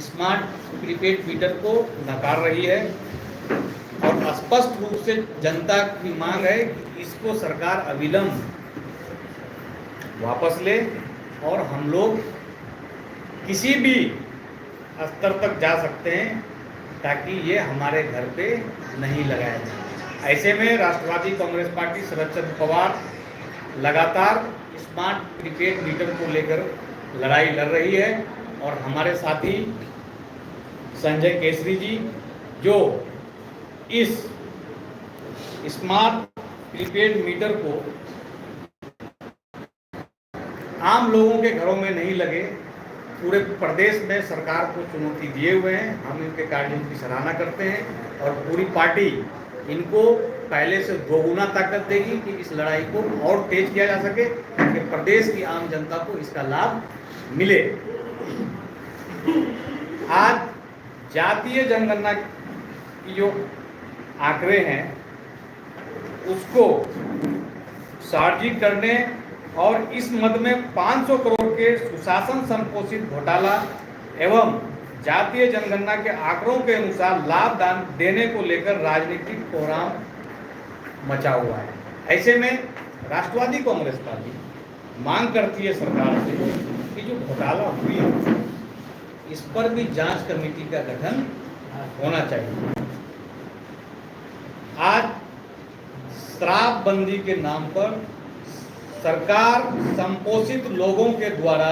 Smart prepaid meter को नकार रही है और स्पष्ट रूप से जनता की मांग है कि इसको सरकार अविलंब वापस ले और हम लोग किसी भी स्तर तक जा सकते हैं ताकि ये हमारे घर पे नहीं लगाया जाए। ऐसे में राष्ट्रवादी कांग्रेस पार्टी शरद चंद्र पवार लगातार स्मार्ट प्रीपेड मीटर को लेकर लड़ाई लड़ रही है और हमारे साथी संजय केसरी जी जो इस स्मार्ट प्रीपेड मीटर को आम लोगों के घरों में नहीं लगे, पूरे प्रदेश में सरकार को चुनौती दिए हुए हैं। हम इनके कार्यों की सराहना करते हैं और पूरी पार्टी इनको पहले से दोगुना ताकत देगी कि इस लड़ाई को और तेज किया जा सके कि प्रदेश की आम जनता को इसका लाभ मिले। आज जातीय जनगणना की जो आंकड़े हैं उसको सार्वजनिक करने और इस मद में 500 करोड़ के सुशासन संपोषित घोटाला एवं जातीय जनगणना के आंकड़ों के अनुसार लाभ दान देने को लेकर राजनीतिक कोहराम मचा हुआ है। ऐसे में राष्ट्रवादी कांग्रेस पार्टी मांग करती है सरकार से कि जो घोटाला हुई है इस पर भी जांच कमेटी का गठन होना चाहिए। आज शराबबंदी के नाम पर सरकार संपोषित लोगों के द्वारा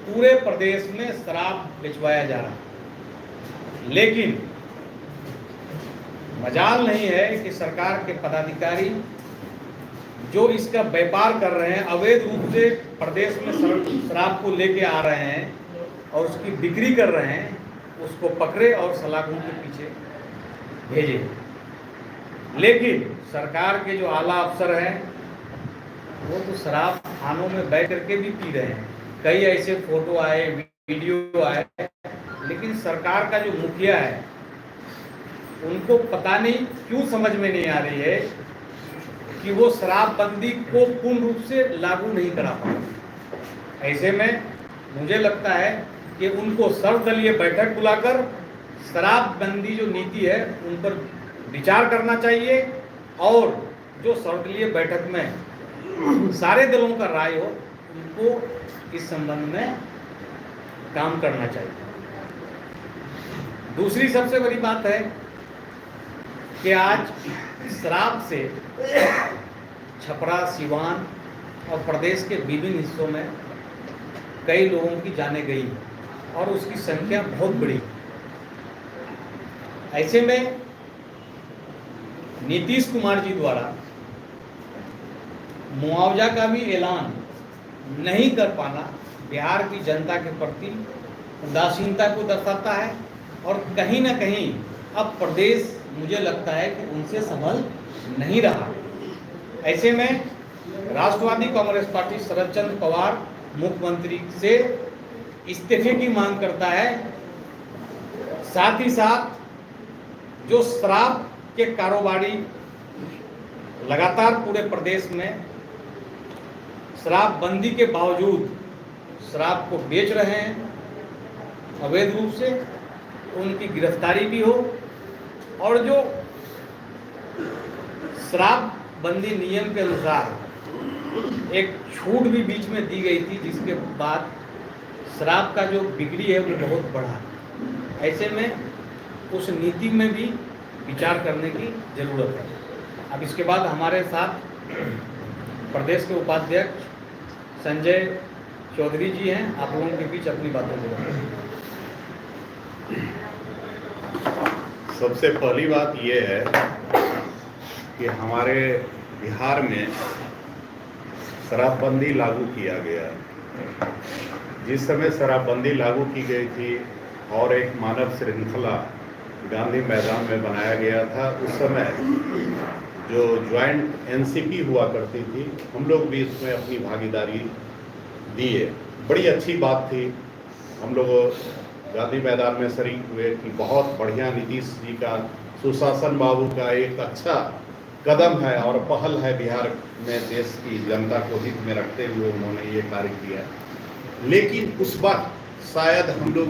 पूरे प्रदेश में शराब बेचवाया जा रहा है, लेकिन मजाल नहीं है कि सरकार के पदाधिकारी जो इसका व्यापार कर रहे हैं, अवैध रूप से प्रदेश में शराब को लेके आ रहे हैं और उसकी बिक्री कर रहे हैं, उसको पकड़े और सलाखों के पीछे भेजे। लेकिन सरकार के जो आला अफसर हैं वो तो शराब खानों में बैठ करके भी पी रहे हैं। कई ऐसे फोटो आए, वीडियो आए, लेकिन सरकार का जो मुखिया है उनको पता नहीं क्यों समझ में नहीं आ रही है कि वो शराबबंदी को पूर्ण रूप से लागू नहीं करा पा। ऐसे में मुझे लगता है कि उनको सर्वदलीय बैठक बुलाकर शराबबंदी जो नीति है उन पर विचार करना चाहिए और जो सर्वदलीय बैठक में सारे दलों का राय हो उनको इस संबंध में काम करना चाहिए। दूसरी सबसे बड़ी बात है कि आज शराब से छपरा, सिवान और प्रदेश के विभिन्न हिस्सों में कई लोगों की जानें गई और उसकी संख्या बहुत बड़ी। ऐसे में नीतीश कुमार जी द्वारा मुआवजा का भी ऐलान नहीं कर पाना बिहार की जनता के प्रति उदासीनता को दर्शाता है और कहीं ना कहीं अब प्रदेश मुझे लगता है कि उनसे संभल नहीं रहा। ऐसे में राष्ट्रवादी कांग्रेस पार्टी शरद चंद्र पवार मुख्यमंत्री से इस्तीफे की मांग करता है। साथ ही साथ जो शराब के कारोबारी लगातार पूरे प्रदेश में शराबबंदी के बावजूद शराब को बेच रहे हैं अवैध रूप से, उनकी गिरफ्तारी भी हो और जो शराबबंदी नियम के अनुसार एक छूट भी बीच में दी गई थी जिसके बाद शराब का जो बिक्री है वो बहुत बढ़ा। ऐसे में उस नीति में भी विचार करने की जरूरत है। अब इसके बाद हमारे साथ प्रदेश के उपाध्यक्ष संजय चौधरी जी हैं, आप लोगों के बीच अपनी बातों को रखें। सबसे पहली बात यह है कि हमारे बिहार में शराबबंदी लागू किया गया है। जिस समय शराबबंदी लागू की गई थी और एक मानव श्रृंखला गांधी मैदान में बनाया गया था, उस समय जो ज्वाइंट एनसीपी हुआ करती थी हम लोग भी इसमें अपनी भागीदारी दिए। बड़ी अच्छी बात थी, हम लोग गांधी मैदान में शरीक हुए कि बहुत बढ़िया नीतीश जी का, सुशासन बाबू का एक अच्छा कदम है और पहल है बिहार में, देश की जनता को हित में रखते हुए उन्होंने ये कार्य किया। लेकिन उस वक्त शायद हम लोग